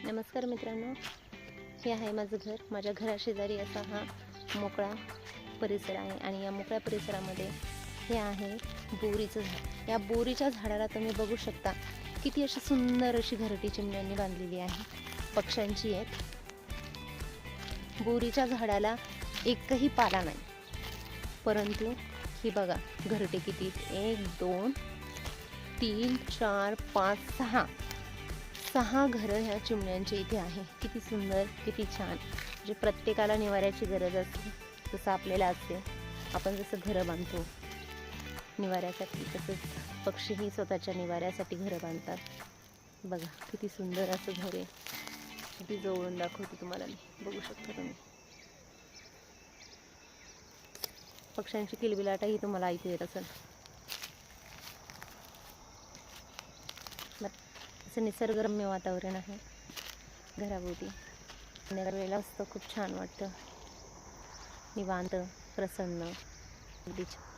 नमस्कार मित्रांनो, हे आहे माझं घर. माझ्या घराशेजारी असा हा मोकळा परिसर आहे आणि या मोकळ्या परिसरामध्ये हे आहे बोरीचं झाड. या बोरीच्या झाडाला तुम्ही बघू शकता किती अशी सुंदर अशी घरटी चिमण्यांनी बांधलेली आहे, पक्ष्यांची आहेत. बोरीच्या झाडाला एकही पाला नाही, परंतु ही बघा घरटे किती, 1 2 3 4 5 6 घरं ह्या चिमण्यांच्या इथे आहे. किती सुंदर, किती छान. म्हणजे प्रत्येकाला निवाऱ्याची गरज असते, जसं आपल्याला असते. आपण जसं घरं बांधतो निवाऱ्यासाठी, तसंच पक्षीही स्वतःच्या निवाऱ्यासाठी घरं बांधतात. बघा किती सुंदर असं घर आहे. किती जवळून दाखवते तुम्हाला मी, बघू शकता तुम्ही. पक्ष्यांची किलबिलाटही तुम्हाला ऐकू येत असेल. असं निसर्गरम्य वातावरण आहे घराभोवती. संध्याकाळ वेळेला असतं, खूप छान वाटतं, निवांत, प्रसन्न, अगदी छान.